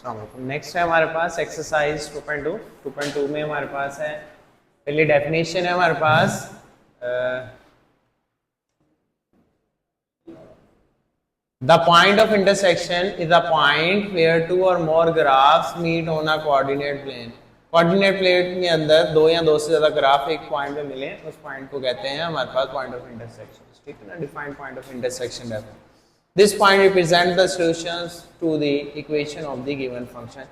Next है हमारे पास exercise 2.2। 2.2 में हमारे पास है पहली डेफिनेशन है हमारे पास the point of intersection is a point where two और more graphs meet on a coordinate plane. Coordinate plane के अंदर दो या दो से ज्यादा ग्राफ एक पॉइंट पे मिले, उस पॉइंट को कहते हैं हमारे पास पॉइंट ऑफ इंटरसेक्शन। ठीक है ना, डिफाइंड पॉइंट ऑफ इंटरसेक्शन रहता है। This point represent the solutions to the equation of the given function.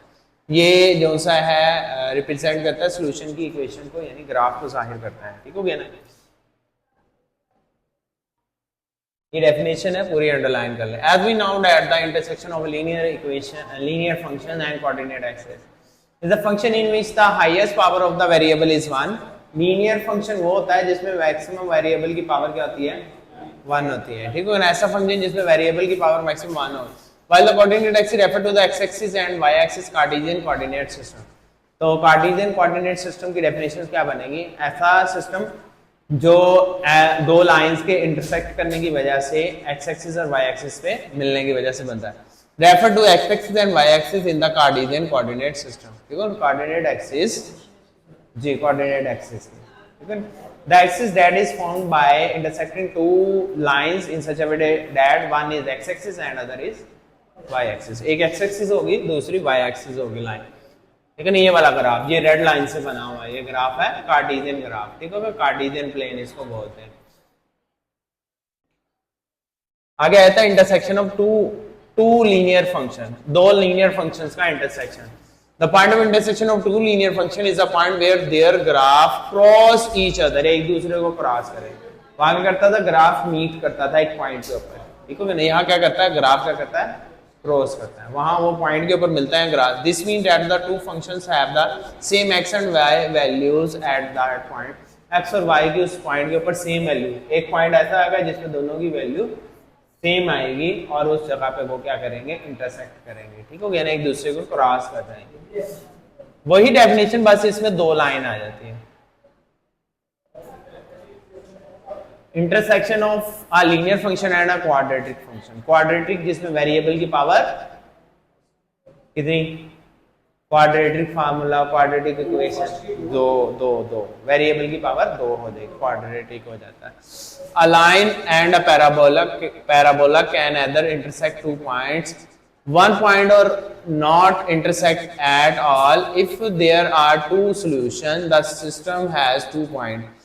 ये जो सा है रिप्रेजेंट करता है सॉल्यूशन की इक्वेशन को, यानी ग्राफ को जाहिर करता है। ठीक हो गया ना, ये डेफिनेशन है, पूरी अंडरलाइन कर लें। As we now that the intersection of linear equation linear function and coordinate axis is the function in which the highest power of the variable is 1। Linear function वो होता है जिसमें मैक्सिमम वेरिएबल की power क्या होती है, 1 होती है। ठीक है ना, ऐसा फंक्शन जिसमें वेरिएबल की पावर मैक्सिमम 1 हो। While the coordinate axis refer to the X axis and Y axis Cartesian coordinate system. तो कार्टेशियन कोऑर्डिनेट सिस्टम की डेफिनेशन क्या बनेगी, ऐसा सिस्टम जो दो लाइंस के इंटरसेक्ट करने की वजह से एक्स एक्सिस और वाई एक्सिस पे मिलने की वजह से बनता है। Refer to X axis and Y axis in the Cartesian coordinate system. ठीक है, कोऑर्डिनेट एक्सिस जी, कोऑर्डिनेट एक्सिस। ठीक है, the axis that is formed by intersecting two lines in such a way that one is X axis and other is Y axis. एक X axis होगी, दूसरी Y axis होगी line. ठीक है ना, ये वाला ग्राफ, ये रेड लाइन से बना हुआ है, ये ग्राफ है कार्टेशियन ग्राफ। ठीक है, कार्टेशियन प्लेन इसको बोलते हैं। आगे आता है intersection of two linear function, दो लीनियर फंक्शंस का intersection. The point of intersection of two linear function is a point where their graph cross each other, एक दूसरे को क्रॉस करे। वहां क्या करता था, ग्राफ मीट करता था एक पॉइंट के ऊपर। ठीक है ना, यहाँ क्या करता है, ग्राफ क्या करता है, क्रॉस करता है, वहां वो पॉइंट के ऊपर मिलता है graph. This mean that the two functions have the same X and Y values at that point. X और वाई की उस पॉइंट के ऊपर सेम वैल्यू, एक पॉइंट ऐसा आएगा जिसमें दोनों की वैल्यू सेम आएगी और उस जगह पे वो क्या करेंगे, इंटरसेक्ट करेंगे। ठीक हो गया ना, एक दूसरे को क्रॉस कर जाएंगे। वही डेफिनेशन, बस इसमें दो लाइन आ जाती है। Intersection of a linear function and a quadratic function. Quadratic जिसमें वेरिएबल की पावर कितनी, क्वाड्रेटिक फार्मूला, क्वाड्रेटिक इक्वेशन, दो दो दो, वेरिएबल की पावर 2 हो जाएगी, क्वाड्रेटिक हो जाता है। A line and a parabola can either intersect 2 points, one point or not intersect at all. If there are two solutions, the system has 2 points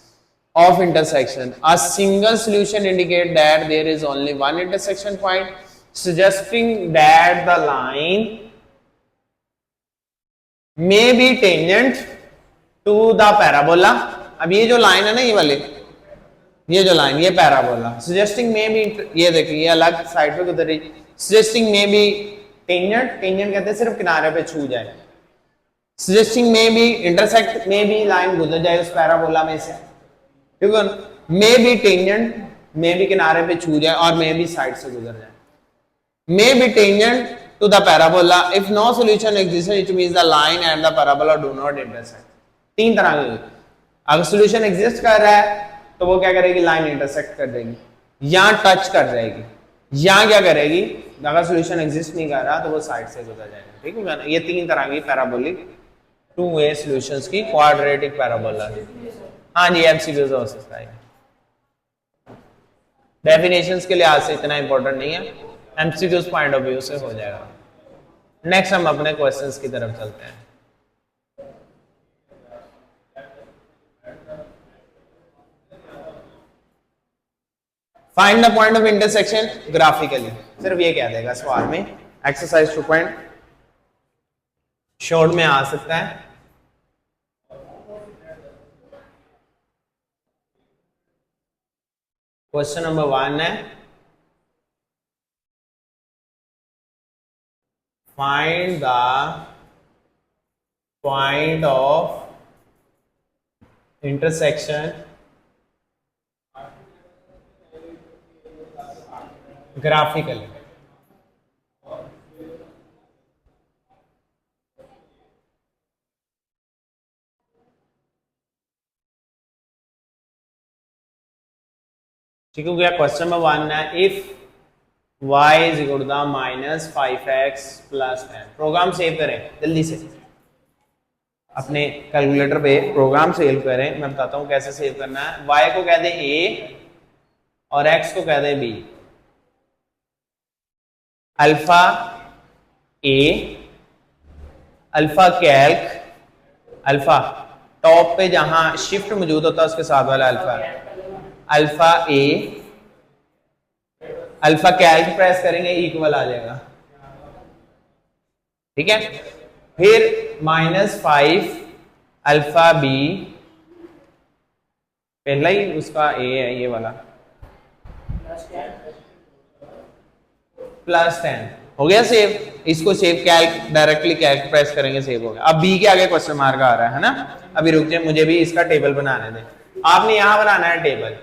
of intersection. A single solution indicates that there is only one intersection point, suggesting that the line may be tangent to the parabola। अब ये जो line है ना, ये वाली, ये जो line, ये पैराबोला। सजेस्टिंग में भी, ये देखिए ये अलग साइड पे गुजर रही, सजेस्टिंग में भी टेंजेंट, टेंजेंट कहते हैं सिर्फ किनारे पे छू जाए। सजेस्टिंग में भी इंटरसेक्ट में भी लाइन गुजर जाए उस पैराबोला में से। ठीक है, में भी टेंजेंट, में भी किनारे पे छू जाए और में भी साइड से गुजर जाए। May be tangent to the parabola. If no solution exists, it means the line and the parabola do not intersect. तीन तरह की, अगर सोल्यूशन एग्जिस्ट कर रहा है तो वो क्या करेगी, लाइन इंटरसेक्ट कर देगी या टच कर जाएगी, या क्या करेगी, अगर सोल्यूशन एग्जिस्ट नहीं कर रहा तो वो साइड से गुजर जाएगा। ठीक है ना, ये तीन तरह की पैराबोलिक टू वे सॉल्यूशंस की क्वाड्रेटिक पैराबोला। हाँ जी, एमसीक्यूज हो सकता है, डेफिनेशंस के लिहाज से इतना इंपॉर्टेंट नहीं है, एमसीक्यूज पॉइंट ऑफ व्यू से हो जाएगा। नेक्स्ट हम अपने क्वेश्चंस की तरफ चलते हैं। Find the point of intersection graphically, सिर्फ ये कह देगा सवाल में। एक्सरसाइज 2 पॉइंट शॉर्ट में आ सकता है। क्वेश्चन नंबर 1 है, find the point of intersection graphically। ठीक हो गया, क्वेश्चन नंबर 1 है, if y is equal to the minus 5x plus 10। Program save करें जल्दी से, अपने कैलकुलेटर पे प्रोग्राम सेव करें। मैं बताता हूँ कैसे सेव करना है। y को कह दे a और x को कह दे b। Alpha a, alpha Calc, alpha top पे जहां शिफ्ट मौजूद होता है उसके साथ वाला अल्फा, अल्फा ए, अल्फा कैल्क प्रेस करेंगे इक्वल आ जाएगा, ठीक है। फिर -5 अल्फा बी, पहला ही उसका ए है ये वाला, +10 हो गया सेव। इसको save Calc directly Calc press करेंगे सेव हो गया। अब बी के आगे क्वेश्चन मार्क आ रहा है ना। अभी रुक जाए, मुझे भी इसका टेबल बनाने दें। आपने यहां बनाना है table,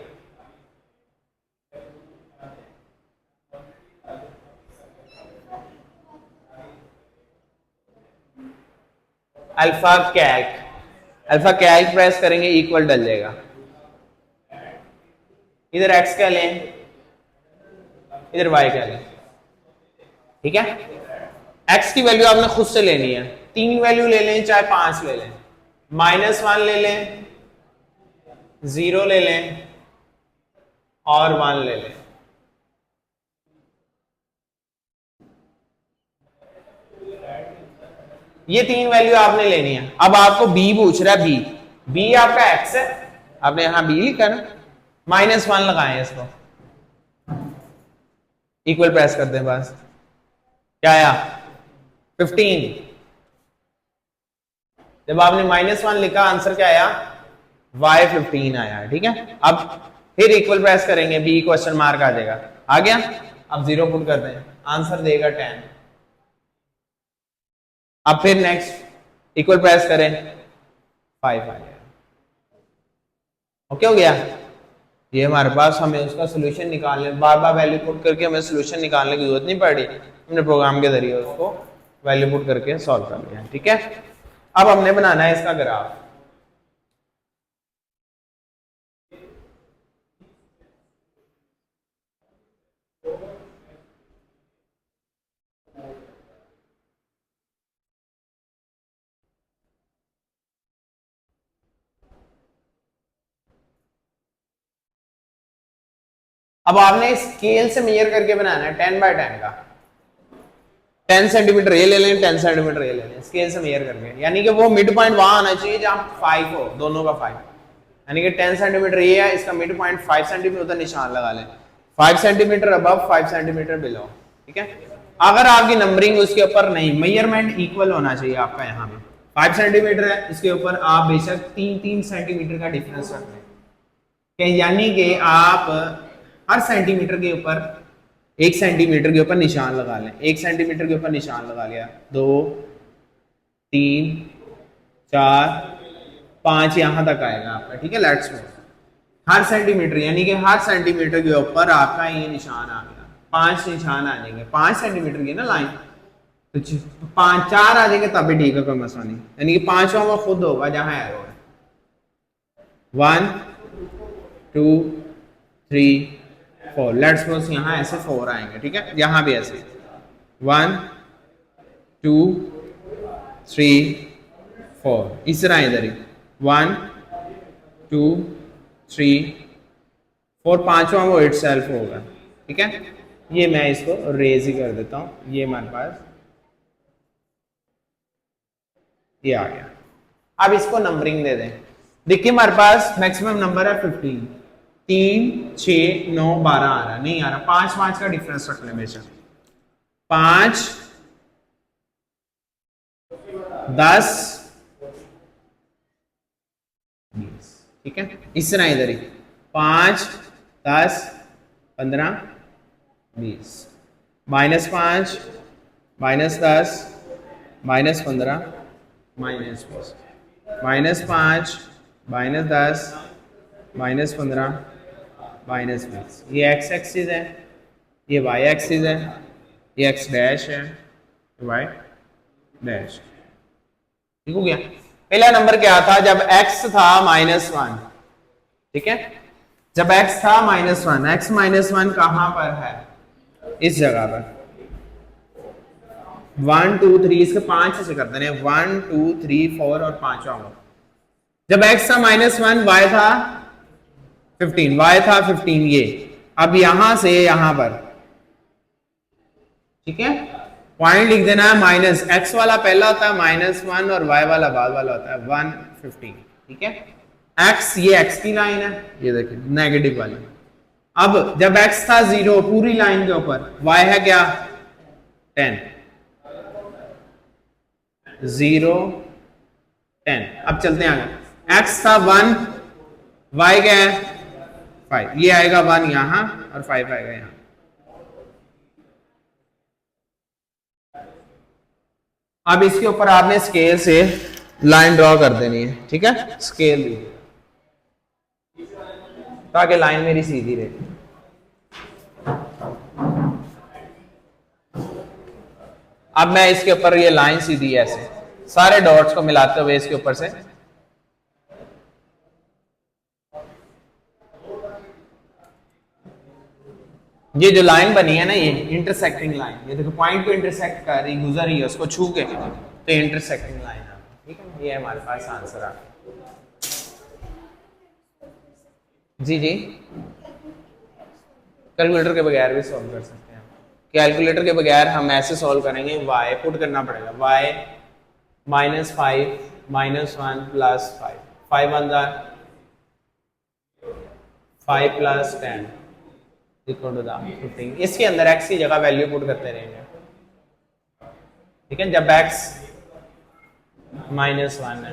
alpha Calc, alpha Calc press करेंगे इक्वल डल जाएगा। इधर एक्स कह लें, इधर वाई कह लें, ठीक है। एक्स की वैल्यू आपने खुद से लेनी है, 3 वैल्यू ले लें चाहे 5 ले लें, -1 ले लें, 0 ले लें और 1 ले लें। ये 3 वैल्यू आपने लेनी है। अब आपको बी पूछ रहा है, बी आपका एक्स है, आपने यहां बी लिखा ना, -1 लगाएं इसको, इक्वल प्रेस कर दें बस। क्या आया 15। जब आपने -1 लिखा आंसर क्या आया y15 आया, ठीक है। अब फिर इक्वल प्रेस करेंगे, बी क्वेश्चन मार्क आ जाएगा, आ गया। अब 0 पुट कर दें, आंसर देगा 10। अब फिर नेक्स्ट इक्वल प्रेस करें, 5 आ गया। ओके हो गया। ये हमारे पास, हमें उसका सोल्यूशन निकालने, बार बार वैल्यू पुट करके हमें सोल्यूशन निकालने की जरूरत नहीं पड़ रही, हमने प्रोग्राम के जरिए उसको वैल्यू पुट करके सॉल्व कर लिया, ठीक है। अब हमने बनाना है इसका ग्राफ। अब आपने स्केल से मेजर करके बनाना है 10 बाय 10 का। 10 सेंटीमीटर ये ले लें, 10 सेंटीमीटर ये ले लें, स्केल से मेजर करके, यानी कि वो मिड पॉइंट वहां आना चाहिए जहां 5 हो, दोनों का 5, यानी कि 10 सेंटीमीटर ये है, इसका मिड पॉइंट 5 सेंटीमीटर निशान लगा लें, 5 सेंटीमीटर अबव, 5 सेंटीमीटर बिलो, ठीक है। अगर आपकी नंबरिंग उसके ऊपर नहीं, मेजरमेंट इक्वल होना चाहिए आपका, यहाँ पे 5 सेंटीमीटर है, इसके ऊपर आप बेशक 3-3 सेंटीमीटर का डिफरेंस रख लें, यानी कि आप हर सेंटीमीटर के ऊपर 1 सेंटीमीटर के ऊपर निशान लगा लें। 1 सेंटीमीटर के ऊपर निशान लगा लिया, 2 3 4 5 यहां तक आएगा आपका, ठीक है। लेट्स गो, हर सेंटीमीटर, यानी कि हर सेंटीमीटर के ऊपर आपका ये निशान आ गया, 5 निशान आ जाएंगे, 5 सेंटीमीटर की ना लाइन, तो 4 आ जाएंगे तब भी ठीक है, कोई मसला नहीं, यानी कि 5वां वो खुद होगा जहां एरो है। 1 2 3 4, लेट्स सपोज यहाँ ऐसे 4 आएंगे, ठीक है। यहाँ भी ऐसे 1 2 3 4, इस तरह इधर ही 1 2 3 4, 5वां वो इट सेल्फ होगा, ठीक है। ये मैं इसको रेज ही कर देता हूँ, ये हमारे पास ये आ गया। अब इसको नंबरिंग दे दें। देखिए हमारे पास मैक्सिमम नंबर है 15, 3 6 9 12 आ रहा है, नहीं आ रहा, 5 का डिफरेंस रख लें बेशक, 5 10 20, ठीक है। इस तरह इधर ही 5 10 15 20, -5 -10 -15 -20, -5 -10 -15 -20। ये x एक्सिस है, ये y एक्सिस है, ये x डैश है, y डैश, ठीक हो गया। पहला नंबर क्या था जब x था -1, ठीक है। जब x था -1, x -1 कहां पर है, इस जगह पर 1 2 3 इसके 5 से करते हैं 1 2 3 4 और 5वां होगा। जब x था -1 y था 15 y था 15 ये। अब यहां से यहां पर ठीक है पॉइंट लिख देना है माइनस x वाला पहला होता है -1 और y वाला बाद वाला होता है 115 ठीक है। x ये x की लाइन है ये देखिए नेगेटिव वाली। अब जब x था 0 पूरी लाइन के ऊपर y है क्या 10 0 10। अब चलते हैं आगे x था 1 y क्या है 5 ये आएगा 1 यहां और 5 आएगा यहां। अब इसके ऊपर आपने स्केल से लाइन ड्रॉ कर देनी है ठीक है। स्केल दीजिए ताकि लाइन मेरी सीधी रहे। अब मैं इसके ऊपर ये लाइन सीधी ऐसे सारे डॉट्स को मिलाते हुए इसके ऊपर से ये जो लाइन बनी है ना ये इंटरसेक्टिंग लाइन ये देखो पॉइंट को इंटरसेक्ट कर रही गुजर रही है उसको छू के तो इंटरसेक्टिंग लाइन है ठीक है। ये हमारे पास आंसर आ जी जी कैलकुलेटर के बगैर भी सॉल्व कर सकते हैं। कैलकुलेटर के बगैर हम ऐसे सॉल्व करेंगे y पुट करना पड़ेगा y -5 -1 + 5 5 1 5 + 10 इक्वल टू 15। इसके अंदर x की जगह वैल्यू पुट करते रहेंगे ठीक है। जब x -1 है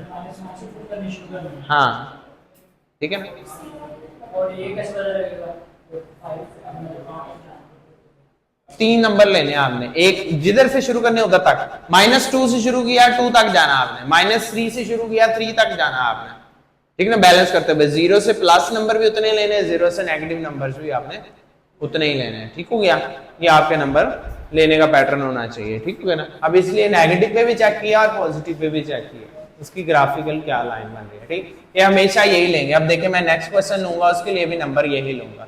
हाँ ठीक है और ये कैसे पता लगेगा 3 नंबर लेने आपने एक जिधर से शुरू करने उधर तक -2 से शुरू किया 2 तक जाना आपने -3 से शुरू किया 3 तक जाना आपने ठीक ना। बैलेंस करते हुए 0 से प्लस नंबर भी उतने लेने 0 से नेगेटिव नंबर्स भी आपने उतने ही लेने हैं ठीक हो गया। ये आपके नंबर लेने का पैटर्न होना चाहिए ठीक है ना। अब इसलिए नेगेटिव पे भी चेक किया और पॉजिटिव पे भी चेक किया उसकी ग्राफिकल क्या लाइन बन रही है ठीक। ये हमेशा यही लेंगे। अब देखिए मैं नेक्स्ट क्वेश्चन लूंगा उसके लिए भी नंबर यही लूंगा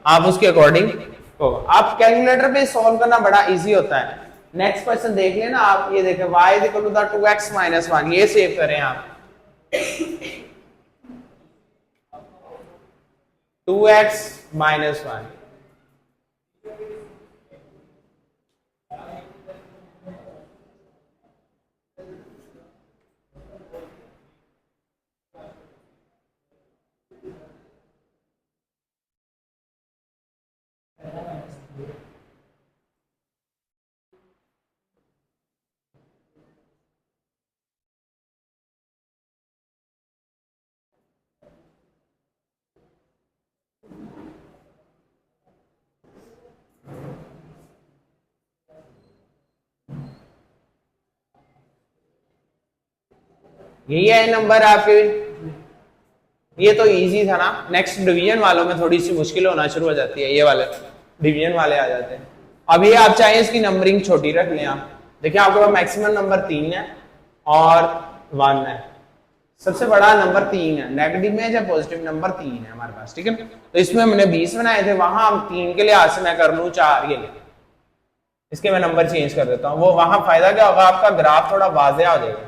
आप उसके अकॉर्डिंग होगा। आप कैलकुलेटर पे सॉल्व करना बड़ा इजी होता है। नेक्स्ट क्वेश्चन देख लेना आप ये देखें y = 2x - 1 ये सेव करें आप 2x - 1 यही है नंबर आपके। ये तो इजी था ना। नेक्स्ट डिवीजन वालों में थोड़ी सी मुश्किल होना शुरू हो जाती है। ये वाले डिवीजन वाले आ जाते हैं। अब ये आप चाहें इसकी नंबरिंग छोटी रख लें आप देखिए आपके पास मैक्सिमम नंबर 3 है और 1 है। सबसे बड़ा नंबर 3 है नेगेटिव में या पॉजिटिव नंबर 3 है हमारे पास ठीक है। तो इसमें हमने 20 बनाए थे वहां हम 3 के लिहाज से मैं कर लूं 4 ये ले इसके मैं नंबर चेंज कर देता हूं। वो वहां फायदा क्या होगा आपका ग्राफ थोड़ा वाज़ेह हो जाएगा।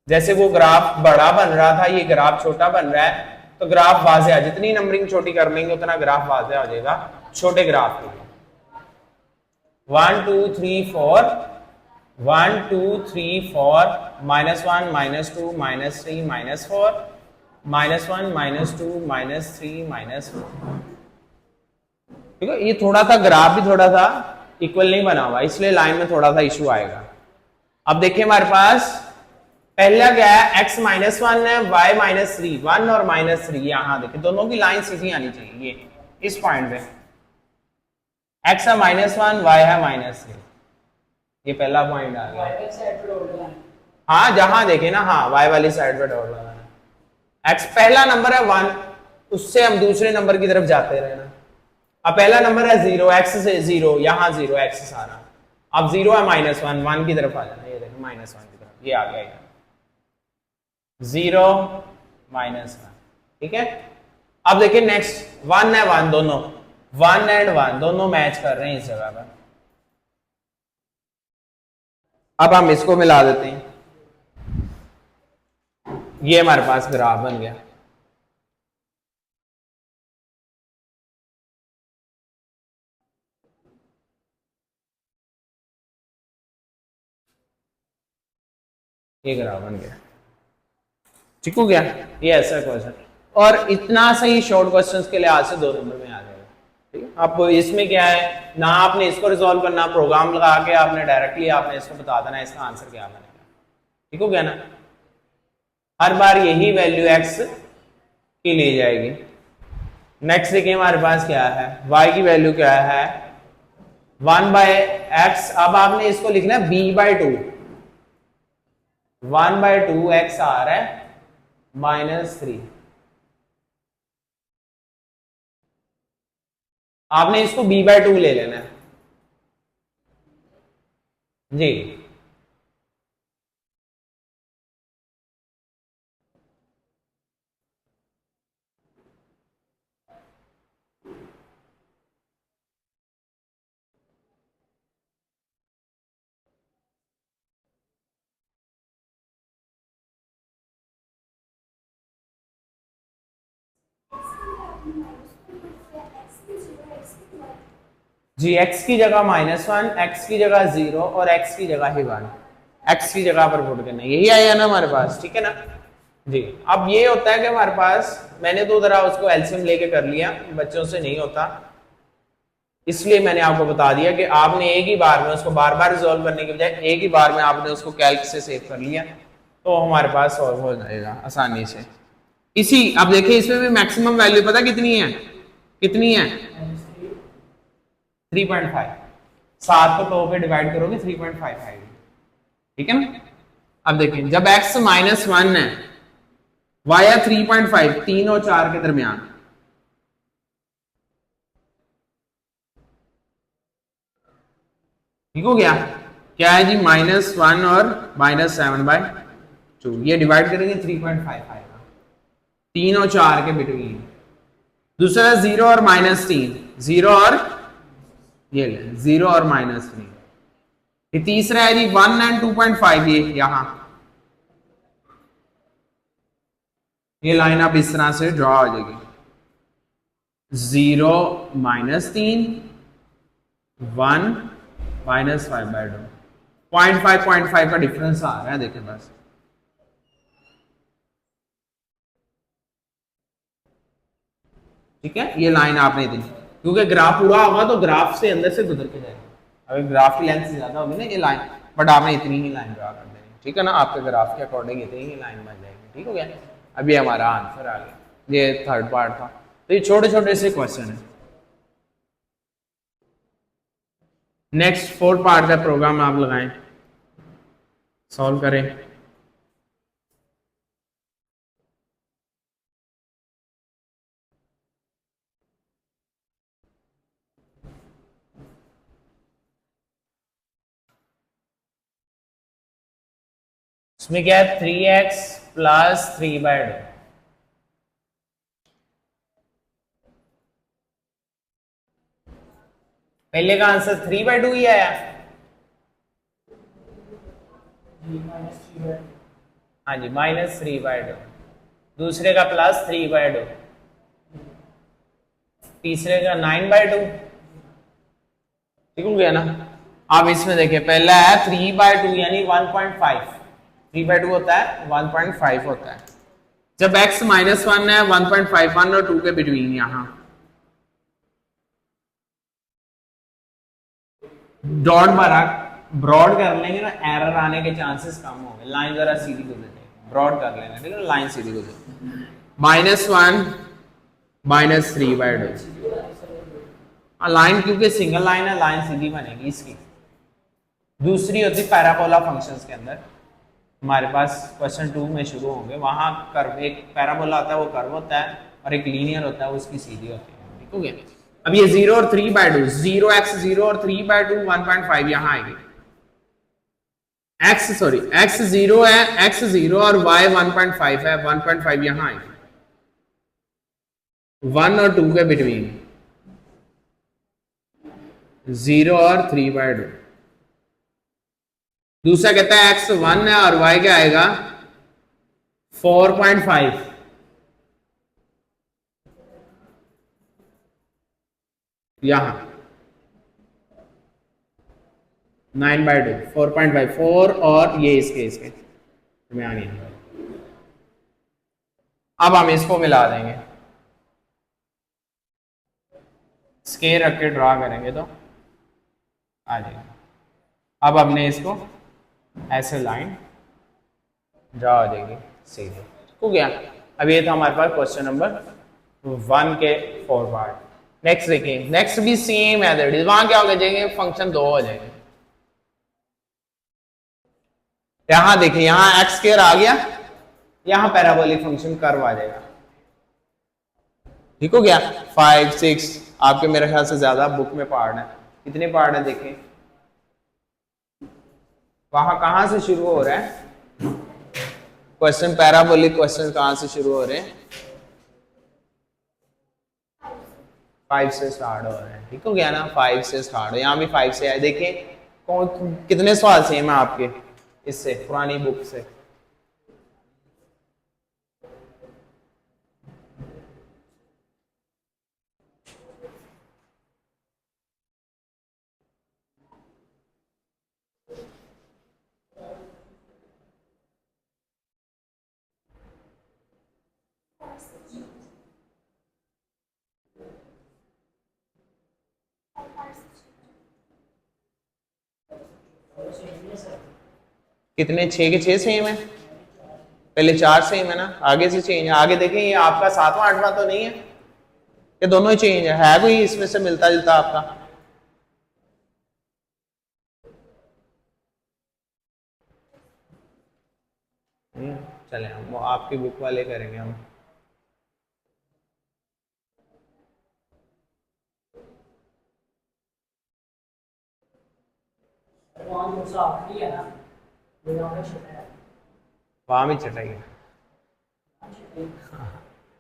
जैसे वो ग्राफ बड़ा बन रहा था ये ग्राफ छोटा बन रहा है तो ग्राफ वाज़ेह है। जितनी नंबरिंग छोटी कर लेंगे उतना ग्राफ वाज़ेह हो जाएगा छोटे ग्राफ के लिए। 1 2 3 4 1 2 3 4 -1 -2 -3 -4 -1 -2 -3 -4 ठीक है। ये थोड़ा सा ग्राफ भी थोड़ा सा इक्वल नहीं बना हुआ इसलिए लाइन में थोड़ा सा इशू आएगा। अब देखिए हमारे पास पहला क्या है x -1 है y -3 1 और -3 यहां देखिए दोनों की लाइन सीधी आनी चाहिए। ये इस पॉइंट पे x है -1 y है -3 ये पहला पॉइंट आ गया। हाँ जहां देखे ना हाँ y वाली साइड पे डॉट लगाना। x पहला नंबर है 1 उससे हम दूसरे नंबर की तरफ जाते रहना। अब पहला नंबर है 0 x से 0 यहां 0 x सारा। अब 0 है -1 1 की तरफ आ जाना। ये देखो -1 की तरफ ये आ गया 0 -1 ठीक है। अब देखिए नेक्स्ट 1 है 1 दोनों 1 एंड 1 दोनों मैच कर रहे हैं इस जगह पर। अब हम इसको मिला देते हैं, ये हमारे पास ग्राफ बन गया। ये ग्राफ बन गया, ठीक हो गया। ये ऐसा क्वेश्चन, और इतना सही शॉर्ट क्वेश्चंस के लिए आज से 2 नंबर में आ जाएगा, ठीक है। अब इसमें क्या है ना, आपने इसको रिजॉल्व करना, प्रोग्राम लगा के आपने डायरेक्टली आपने इसको बता देना इसका आंसर क्या बनेगा, ठीक हो गया ना। हर बार यही वैल्यू x की ली जाएगी। नेक्स्ट देखिए हमारे पास क्या है, y की वैल्यू क्या है 1/x। अब आपने इसको लिखना है b/2, 1/2x आ रहा है -3। आपने इसको b/2 ले लेना है जी। जी x की जगह -1, x की जगह 0 और x की जगह ही 1, x की जगह पर पुट करना, यही आया ना हमारे पास, ठीक है ना जी। अब ये होता है कि हमारे पास, मैंने तो जरा उसको एलसीएम लेके कर लिया, बच्चों से नहीं होता, इसलिए मैंने आपको बता दिया कि आपने एक ही बार में उसको बार बार रिजॉल्व करने के बजाय एक ही बार में आपने उसको कैल्क से सेव कर लिया तो हमारे पास सॉल्व हो जाएगा आसानी से। इसी अब देखिए इसमें भी मैक्सिमम वैल्यू पता कितनी है, कितनी है 3.5। 7 को 2 पे डिवाइड करोगे 3.5 आएगी, ठीक है ना। अब देखिए जब x -1 है, y है 3.5, 3 और 4 के दरमियान, ठीक हो गया। क्या है जी -1 और -7/2, ये डिवाइड करेंगे 3.5 आएगा, 3 और 4 के बिटवीन। दूसरा 0 और -3, 0 और ये 0 और -3। ये तीसरा है जी 1 एंड 2.5, ये यहां ये लाइन आप इस तरह से ड्रॉ हो जाएगी, 0 -3 1 -5/2, 0.5 का डिफरेंस आ रहा है, देखें बस। ठीक है, ये लाइन आपने दी, क्योंकि ग्राफ पूरा होगा तो ग्राफ से अंदर से गुजर के जाएगा। अगर ग्राफ की लेंथ ज्यादा होगी ना ये लाइन, बट आपने इतनी ही लाइन ड्रा कर देनी, ठीक है ना, आपके ग्राफ के अकॉर्डिंग इतनी ही लाइन बन जाएगी, ठीक हो गया। अभी हमारा आंसर आ गया, ये थर्ड पार्ट था। तो ये छोटे छोटे से क्वेश्चन है। नेक्स्ट फोर्थ पार्ट का प्रोग्राम आप लगाएं, सॉल्व करें। इसमें क्या है 3x + 3/2, पहले का आंसर 3/2 ही आया। हाँ जी -3/2, दूसरे का +3/2, तीसरे का 9/2, ठीक हो गया ना। अब इसमें देखिए पहला है 3/2 यानी 1.5, 3/2 होता है 1.5 होता है। जब x -1 है 1.5, 1 और 2 के बिटवीन, यहां डॉट मारा, ब्रॉड कर लेंगे ना, एरर आने के चांसेस कम होंगे। लाइन जरा सीधी गुजर जाएगी, ब्रॉड कर लेना, ठीक है, लाइन सीधी गुजर, -1 -3/2। लाइन क्योंकि सिंगल लाइन है, लाइन सीधी बनेगी इसकी। दूसरी होती पैराबोला फंक्शंस के अंदर, हमारे पास क्वेश्चन 2 में शुरू होंगे, वहां कर्व, एक पैराबोला होता है वो कर्व होता है, और एक लीनियर होता है वो उसकी सीधी होती है, ठीक हो गया। अब ये 0 और 3/2, 0x 0 और 3/2 1.5 यहां आएगी। x 0 है, x 0 और y 1.5 है, 1.5 यहां आएगी, 1 और 2 के बिटवीन। 0 और 3/2। दूसरा कहता है x 1 है और y क्या आएगा 4.5। यहां 9/2 4.5 4 और ये इसके इसके में आ गया। अब हम इसको मिला देंगे, स्केयर रख के ड्रा करेंगे तो आ जाएगा। अब हमने इसको ऐसे लाइन ड्रा हो जाएगी सीधे हो गया। अब ये था हमारे पास क्वेश्चन नंबर 1 के 4 पार्ट। नेक्स्ट देखिए, नेक्स्ट भी सेम मेथड, वहां क्या हो जाएंगे फंक्शन 2 हो जाएंगे। यहां देखिए, यहां एक्स स्क्वायर आ गया, यहां पैराबोलिक फंक्शन कर्व आ जाएगा। ठीक हो गया। 5 6 आपके मेरे ख्याल से ज्यादा बुक में पार्ट है। कितने पार्ट है देखें, वहां कहां से शुरू हो रहा है क्वेश्चन, पैराबोलिक क्वेश्चन कहां से शुरू हो रहे हैं 5 से स्टार्ट हो रहे हैं। ठीक हो गया ना, 5 से स्टार्ट हो, यहाँ भी 5 से आए। देखें कौन कितने सवाल सेम है आपके इससे पुरानी बुक से। कितने 6 के 6 सेम है, पहले 4 सेम है ना, आगे से चेंज है। आगे देखें ये आपका 7वां 8वां तो नहीं है, ये दोनों ही चेंज है कोई इसमें से मिलता जुलता आपका। चले हम वो आपकी बुक वाले करेंगे हम। वहाँ दूसरा आखिरी है ना, वो यहाँ पे छोटा है। वहां भी चटाई है।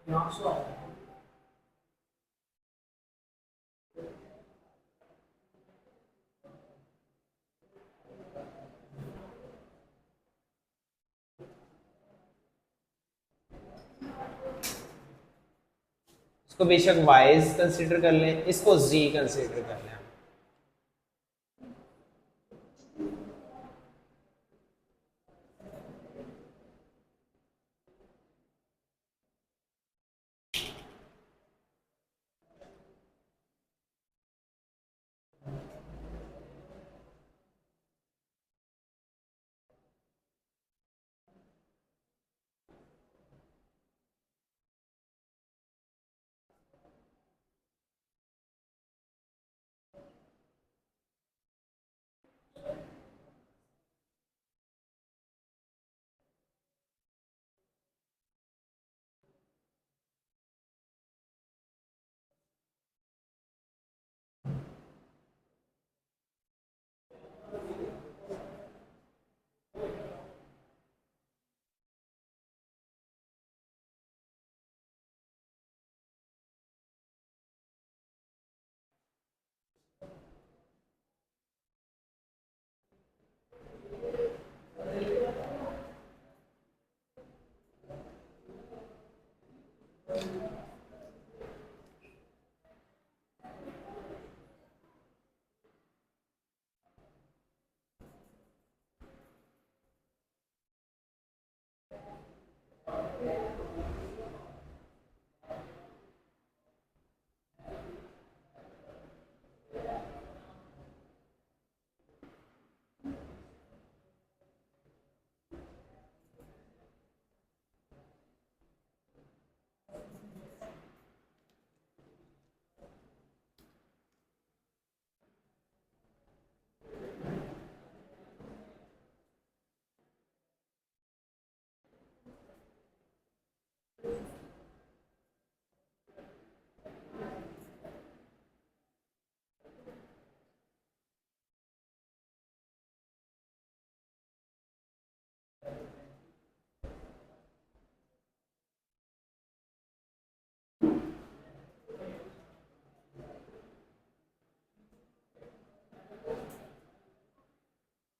यहाँ से आया है। इसको बेशक वाइज कंसीडर कर लें, इसको जी कंसीडर कर लें।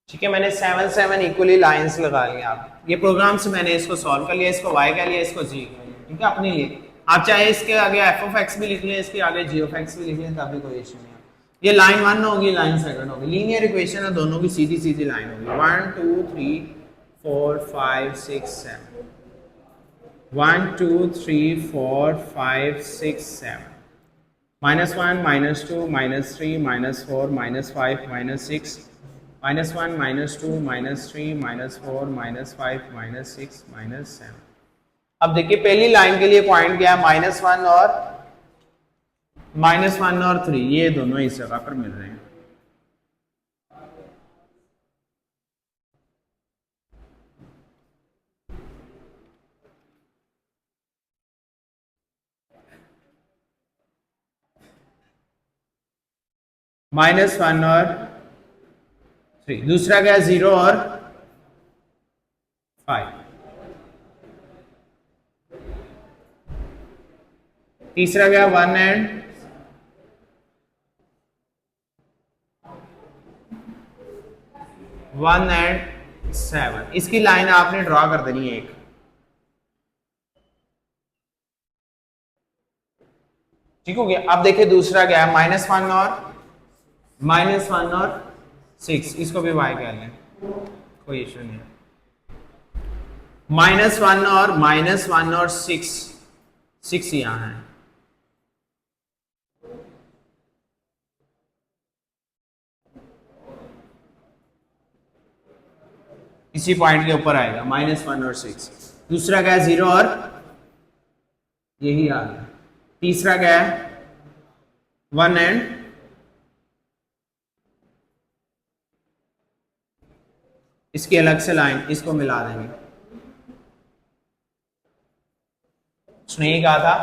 ठीक है, मैंने 7 7 इक्वली लाइंस लगा ली। आप ये प्रोग्राम से मैंने इसको सॉल्व कर लिया, इसको y कह लिया, इसको g कह लिया। ठीक है, अपने लिए आप चाहे इसके आगे f ऑफ x भी लिख लें, इसके आगे g ऑफ x भी लिख लें, तभी कोई इशू नहीं है। ये लाइन 1 होगी, लाइन 2 होगी, लीनियर इक्वेशन है, दोनों की सीधी सीधी लाइन होगी। 1 2 3 4 5 6 7 1 2 3 4 5 6 7 -1 -2 -3 -4 -5 -6 -1 -2 -3 -4 -5 -6 -7। अब देखिए पहली लाइन के लिए पॉइंट क्या है, -1 और 3, ये दोनों इस जगह पर मिल रहे हैं। -1 और 3, दूसरा क्या, 0 और 5, तीसरा क्या, 1 एंड 7। इसकी लाइन आपने ड्रॉ कर देनी है एक। ठीक हो गया। अब देखिए दूसरा क्या है, -1 और 6, इसको भी y कह लें, कोई इशू नहीं है। -1 और 6 यहां है। इसी पॉइंट के ऊपर आएगा -1 और 6। दूसरा क्या है, 0 और, यही आ गया। तीसरा क्या है, 1 एंड, इसकी अलग से लाइन, इसको मिला देंगे। उसने ये कहा था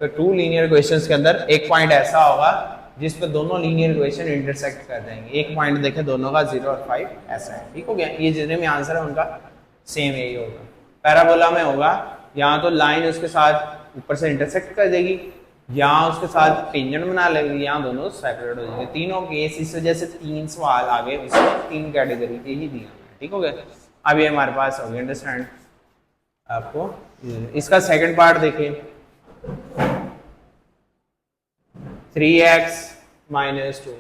कि 2 लीनियर इक्वेशंस के अंदर एक पॉइंट ऐसा होगा जिस पर दोनों लीनियर इक्वेशन इंटरसेक्ट कर जाएंगे। एक पॉइंट देखें दोनों का 0 और 5 ऐसा है। ठीक हो गया, ये जितने भी आंसर है उनका सेम यही होगा। पैराबोला में होगा, यहाँ तो लाइन उसके साथ ऊपर से इंटरसेक्ट कर देगी, यहाँ उसके साथ टेंजेंट बना लेगी, यहाँ दोनों सेपरेट हो जाएंगे। तीनों केस इस वजह से 3 सवाल आगे उसमें 3 कैटेगरी के ही दिया। ठीक हो गया, अब ये हमारे पास हो गया अंडरस्टैंड आपको। इसका सेकंड पार्ट देखिए, 3x - 2,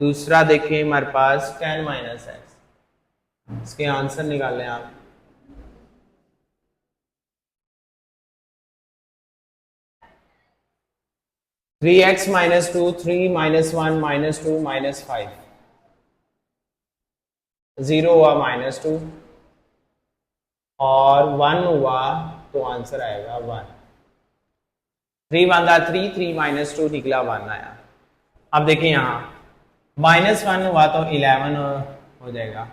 दूसरा देखिए हमारे पास 10 - x। इसके आंसर निकालें आप। थ्री एक्स -2, 3 -1 -2 -5, 0 हुआ -2 और 1 हुआ तो आंसर आएगा 1। 3 1 3, 3 -2 निकला 1 आया। अब देखिए यहाँ -1 हुआ तो 11 हो जाएगा,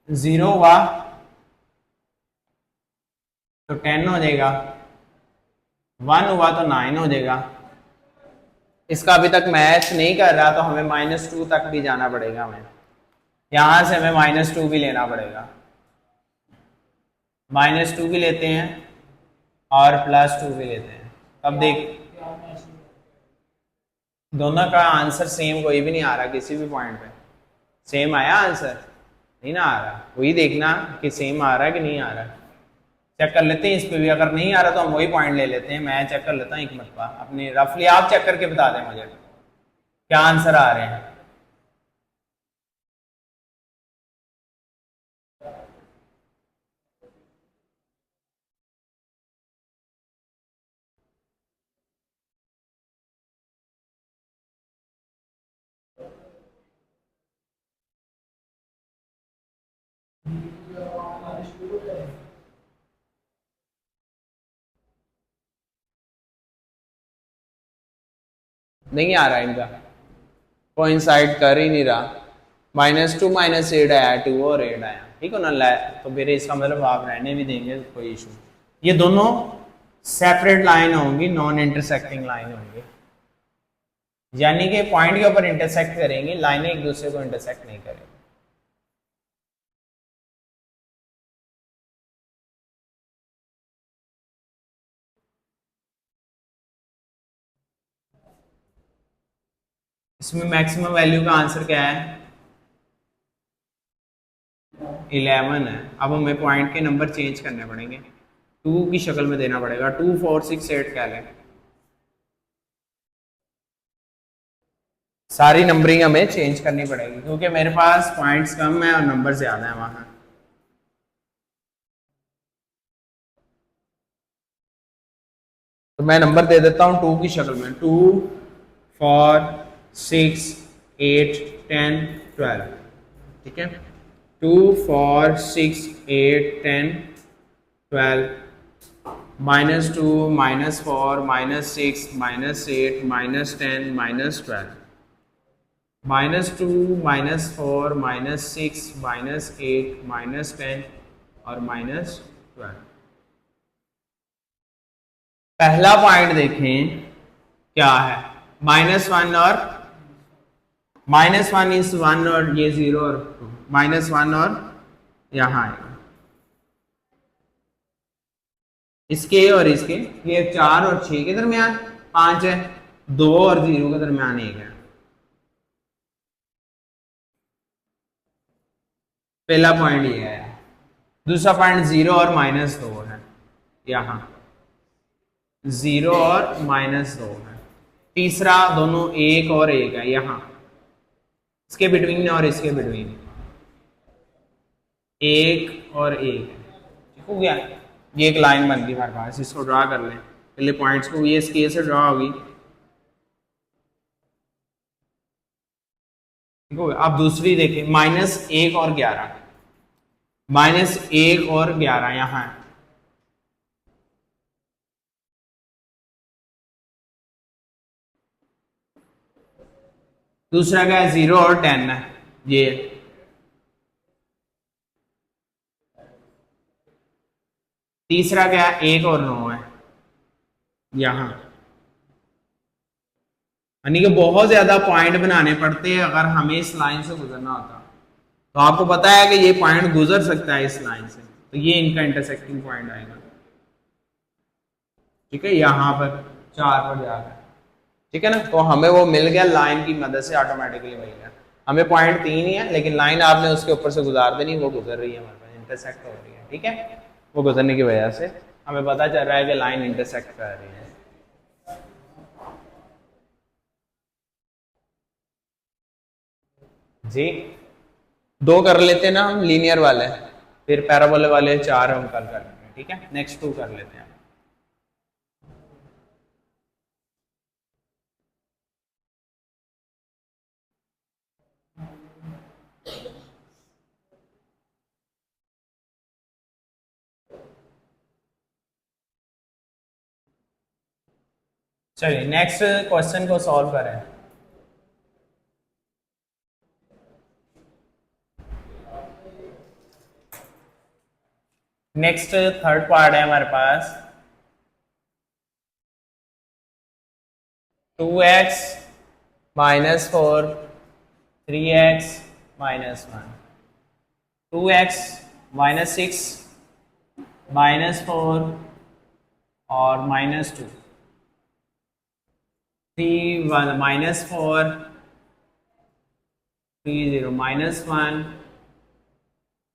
0 हुआ तो 10 हो जाएगा, 1 हुआ तो 9 हो जाएगा। इसका अभी तक मैच नहीं कर रहा तो हमें -2 तक भी जाना पड़ेगा। हमें यहां से हमें -2 भी लेना पड़ेगा। -2 भी लेते हैं और +2 भी लेते हैं। अब देख दोनों का आंसर सेम कोई भी नहीं आ रहा, किसी भी पॉइंट पे सेम आया आंसर नहीं ना आ रहा। वही देखना कि सेम आ रहा है कि नहीं आ रहा। चेक कर लेते हैं इस पे भी, अगर नहीं आ रहा तो हम वही पॉइंट ले लेते हैं। मैं चेक कर लेता हूँ एक मरतबा अपने रफली, आप चेक करके बता दें मुझे क्या आंसर आ रहे हैं। नहीं आ रहा इनका, कोइंसाइड कर ही नहीं रहा। -2 -8 आया, 2 और 8 आया। ठीक है ना, तो फिर इसका मतलब आप रहने भी देंगे कोई इशू। ये दोनों सेपरेट लाइन होंगी, नॉन इंटरसेक्टिंग लाइन होंगी, यानी कि पॉइंट के ऊपर इंटरसेक्ट करेंगी, लाइनें एक दूसरे को इंटरसेक्ट नहीं करेंगी। इसमें मैक्सिमम वैल्यू का आंसर क्या है? 11 है। अब हमें पॉइंट के नंबर चेंज करने पड़ेंगे, 2 की शक्ल में देना पड़ेगा। 2 4 6 8 क्या लें? सारी नंबरिंग हमें चेंज करनी पड़ेगी क्योंकि मेरे पास पॉइंट्स कम है और नंबर ज्यादा है वहां। तो मैं नंबर दे देता हूँ 2 की शक्ल में, 2 4 6 8 10 12। ठीक है, 2 4 6 8 10 12, -2 -4 -6 -8 -10 -12, -2 -4 -6 -8 -10 और -12। पहला पॉइंट देखें क्या है, -1 और -1 इस 1 और ये 0 और 2, -1 और यहाँ आएगा इसके और इसके, ये 4 और 6 के दरमियान 5 है, 2 और 0 के दरमियान 1 है। पहला पॉइंट ये है। दूसरा पॉइंट 0 और -2 है, यहाँ 0 और -2 है। तीसरा दोनों 1 और 1 है, यहाँ इसके बिटवीन और इसके बिटवीन 1 और 1 है। ठीक हो गया, ये एक लाइन बन गई हमारे पास, इसको ड्रा कर लें। पहले पॉइंट्स को ये स्केल से ड्रा होगी। ठीक हो गया। अब दूसरी देखें, -1 और 11, -1 और 11 यहाँ है। दूसरा क्या है, 0 और 10 है ये। तीसरा क्या है, 1 और 9 है यहाँ। यानी कि बहुत ज्यादा पॉइंट बनाने पड़ते हैं अगर हमें इस लाइन से गुजरना होता। तो आपको पता है कि ये पॉइंट गुजर सकता है इस लाइन से, तो ये इनका इंटरसेक्टिंग पॉइंट आएगा। ठीक है, यहाँ पर 4 पर जाकर, ठीक है ना। तो हमें वो मिल गया लाइन की मदद से, ऑटोमेटिकली मिल गया। हमें पॉइंट 3 ही है, लेकिन लाइन आपने उसके ऊपर से गुजार देनी, वो गुजर रही है हमारे पास, इंटरसेक्ट हो रही है। ठीक है, वो गुजरने की वजह से हमें पता चल रहा है कि लाइन इंटरसेक्ट कर रही है। जी, 2 कर लेते हैं ना हम लीनियर वाले, फिर पैराबोला वाले 4 हम कल कर लेंगे। ठीक है, नेक्स्ट 2 कर लेते हैं। चलिए नेक्स्ट क्वेश्चन को सॉल्व करें। नेक्स्ट थर्ड पार्ट है हमारे पास, 2x -4 3x -1, 2x -6 -4 और -2, 3 -4 3 0 -1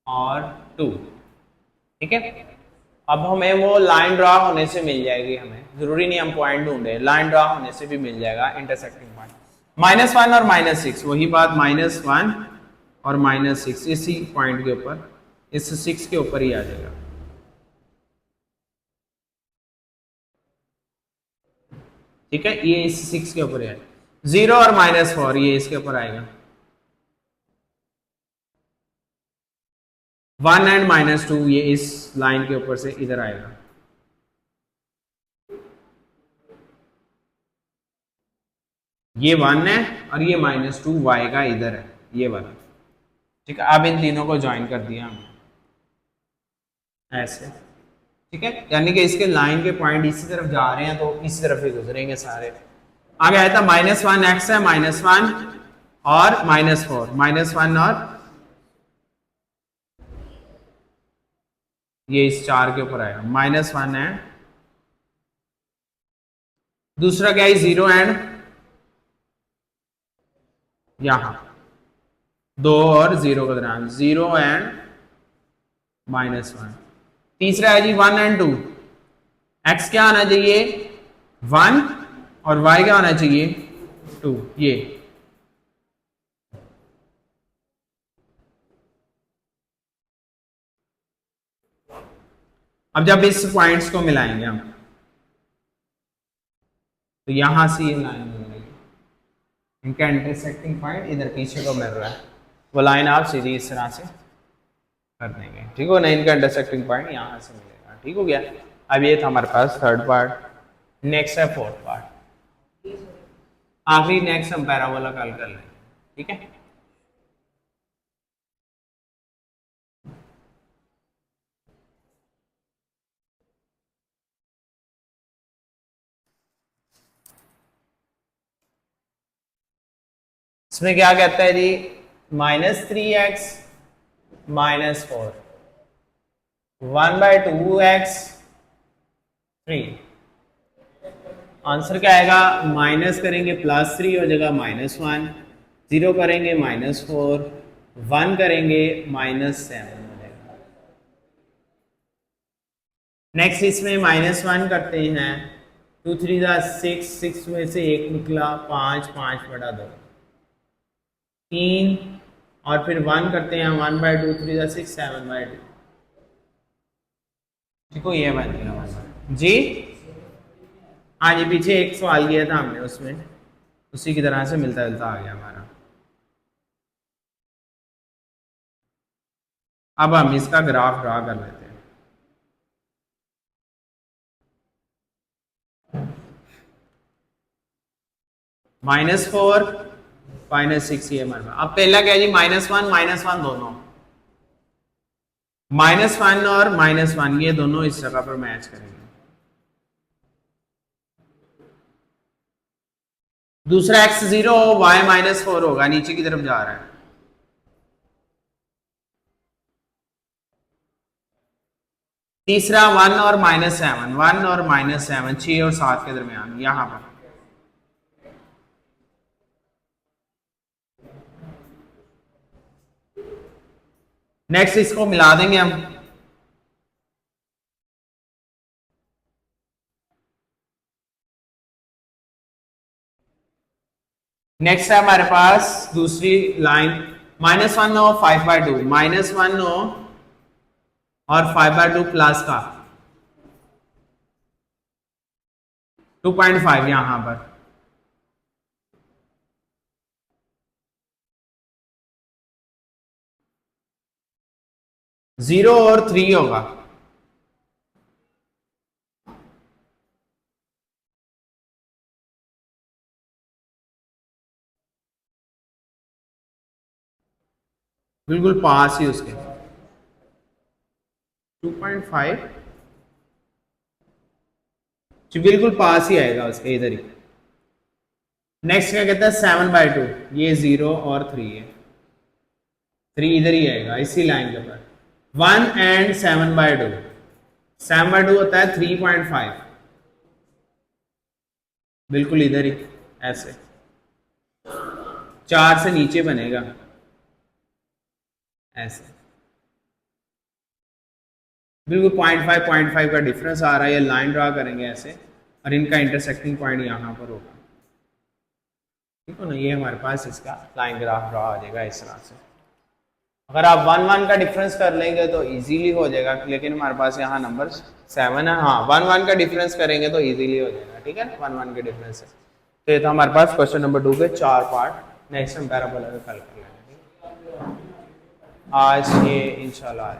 और 2। ठीक है, अब हमें वो लाइन ड्रा होने से मिल जाएगी, हमें जरूरी नहीं हम पॉइंट ढूंढे, लाइन ड्रा होने से भी मिल जाएगा इंटरसेक्टिंग पॉइंट। -1 और -6, वही बात, -1 और -6 इसी पॉइंट के ऊपर, इस 6 के ऊपर ही आ जाएगा। ठीक है, ये इस 6 के ऊपर है। 0 और -4 ये इसके ऊपर आएगा। 1 एंड -2 ये इस लाइन के ऊपर से इधर आएगा। ये 1 है और ये -2 y का इधर है, ये वाला। ठीक है, अब इन तीनों को ज्वाइन कर दिया हमने ऐसे। ठीक है, यानी कि इसके लाइन के पॉइंट इसी तरफ जा रहे हैं, तो इसी तरफ ही गुजरेंगे सारे। आगे आया था -1x है, -1 और -4, -1 और ये इस 4 के ऊपर आएगा, -1 है। दूसरा क्या है, 0 एंड यहां 2 और 0 के दरमियान, 0 एंड -1। तीसरा है जी 1 एंड 2। x क्या आना चाहिए 1 और y क्या आना चाहिए 2। ये अब जब इस पॉइंट्स को मिलाएंगे हम तो यहां से ये लाइन मिलेगी, इनका इंटरसेक्टिंग पॉइंट इधर पीछे को मिल रहा है, वो लाइन आप सीधी इस तरह से कर देंगे, ठीक हो ना। इनका इंटरसेक्टिंग पॉइंट यहां से मिलेगा, ठीक हो गया। अब ये था हमारे पास थर्ड पार्ट। नेक्स्ट है फोर्थ पार्ट, आखिरी नेक्स्ट हम पैराबोला कल कर लेंगे, ठीक है। इसमें क्या कहता है जी -3x -4 1/2x 3। आंसर क्या आएगा, माइनस करेंगे +3 हो जाएगा -1, 0 करेंगे -4, 1 करेंगे -7 हो जाएगा। नेक्स्ट इसमें -1 करते हैं, 2 3 6, 6 में से 1 निकला, 5 5/2 3, और फिर 1 करते हैं, 1/2 3 6 7/2, ठीक हो। ये बन गया जी। हाँ जी, पीछे एक सवाल किया था हमने, उसमें उसी की तरह से मिलता जुलता आ गया हमारा। अब हम इसका ग्राफ ड्रा कर लेते हैं। -4 -6 ये हमारे पास। अब पहला क्या है जी, -1 दोनों, -1 और -1 ये दोनों इस जगह पर मैच करेंगे। दूसरा x 0 y -4 होगा, नीचे की तरफ जा रहा है। तीसरा 1 और -7, 1 और -7 6 और 7 के दरमियान यहां पर। नेक्स्ट इसको मिला देंगे हम, नेक्स्ट है हमारे पास दूसरी लाइन, -1 और 5/2, -1 और 5/2 प्लस का 2.5 यहां पर। जीरो और 3 होगा, बिल्कुल पास ही उसके 2.5 जी, बिल्कुल पास ही आएगा उसके, इधर ही। नेक्स्ट क्या कहता है 7/2, ये 0 और 3 है, 3 इधर ही आएगा इसी लाइन के ऊपर। 1 एंड 7/2, 7/2 होता है 3.5, बिल्कुल इधर ही ऐसे 4 से नीचे बनेगा ऐसे, बिल्कुल 0.5 का डिफरेंस आ रहा है। ये लाइन ड्रा करेंगे ऐसे, और इनका इंटरसेक्टिंग पॉइंट यहाँ पर होगा, ठीक है ना। ये हमारे पास इसका लाइन ग्राफ ड्रा हो जाएगा इस तरह से। अगर आप 1 का डिफरेंस कर लेंगे तो इजीली हो जाएगा, लेकिन हमारे पास यहाँ नंबर 7 है। हाँ, 1 का डिफरेंस करेंगे तो इजीली हो जाएगा, ठीक है, 1 के डिफरेंस से। तो ये था हमारे पास क्वेश्चन नंबर 2 के 4 पार्ट। नेक्स्ट हम पैराबोला का कल कर लेंगे। आज ये इंशाल्लाह